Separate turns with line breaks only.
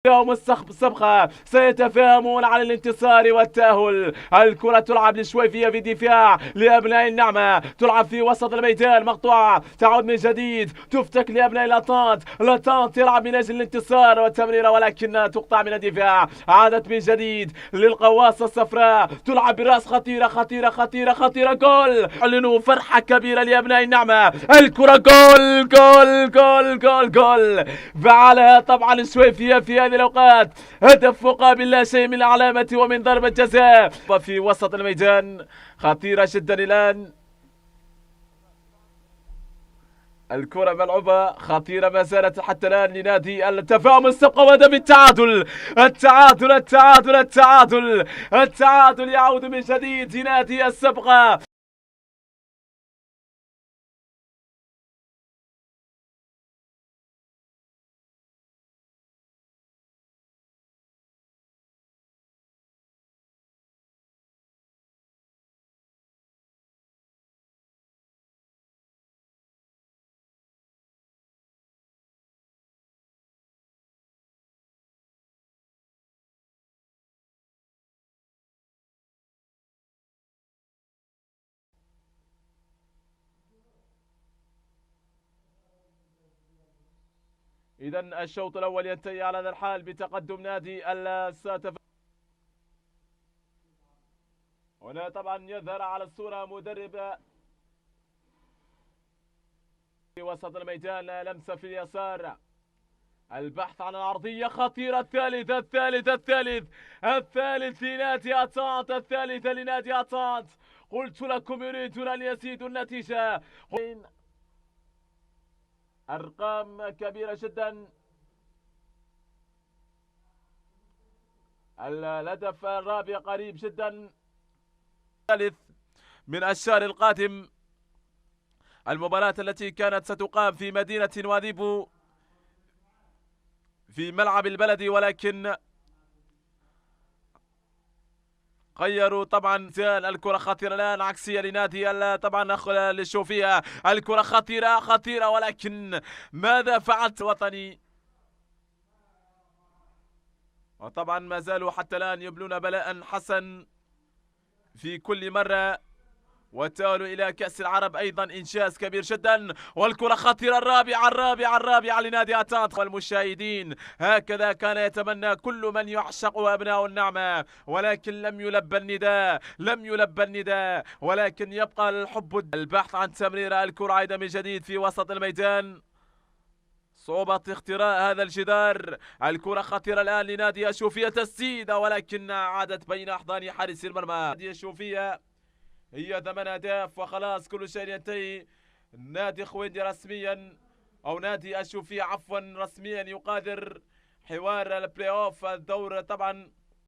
يوم السبقة سيتفاهمون على الانتصار والتأهل. الكرة تلعب للشويفية في دفاع لأبناء النعمة، تلعب في وسط الميدان مقطوعة، تعود من جديد، تفتك لأبناء لاتانت. لاتانت يلعب من أجل الانتصار والتمريرة ولكنها تقطع من الدفاع. عادت من جديد للقواصة الصفراء، تلعب براس خطيرة خطيرة خطيرة خطيرة. جول! اعلنوا فرحة كبيرة لأبناء النعمة. الكرة جول جول جول جول جول! فعلها طبعا الشويفية في هذه الأوقات. هدف مقابل لا شيء من العلامة ومن ضربة جزاء في وسط الميدان، خطيرة جدا الآن. الكرة ملعوبة خطيرة ما زالت حتى الآن لنادي التفاهم السبقة، وهدف التعادل. التعادل التعادل التعادل التعادل يعود من جديد لنادي السبقة. إذا الشوط الأول ينتهي على هذا الحال بتقدم نادي الساتف. هنا طبعا يظهر على الصورة مدرب في وسط الميدان، لمسة في اليسار، البحث عن العرضية خطيرة. الثالث الثالث الثالث الثالث لنادي أتانت، الثالثة لنادي أتانت. قلت لكم يريدون أن يزيدوا النتيجة. أرقام كبيرة جدا. الهدف الرابع قريب جدا. الثالث من الشهر القادم. المباراة التي كانت ستقام في مدينة نواديبو في ملعب البلدي، ولكن غيروا طبعا. الكرة خطيرة الآن عكسية لنادي طبعا للشوفية. الكرة خطيرة خطيرة، ولكن ماذا فعلت وطني؟ وطبعا ما زالوا حتى الآن يبلون بلاء حسن في كل مرة، والتأهل إلى كأس العرب أيضا إنجاز كبير جدا. والكرة خطيرة، الرابعة لنادي أتانت. والمشاهدين هكذا كان يتمنى كل من يعشق أبناء النعمة، ولكن لم يلبى النداء، ولكن يبقى الحب. البحث عن تمرير الكرة عيدا من جديد في وسط الميدان، صعوبة اختراق هذا الجدار. الكرة خطيرة الآن لنادي الشوفية، تسديدة ولكنها عادت بين أحضان حارس المرمى. نادي الشوفية هي 8 أهداف وخلاص كل شيء ينتهي. نادي خويندي رسميا، أو نادي الشوفية عفوا رسميا، يقادر حوار البلاي أوف الدور طبعا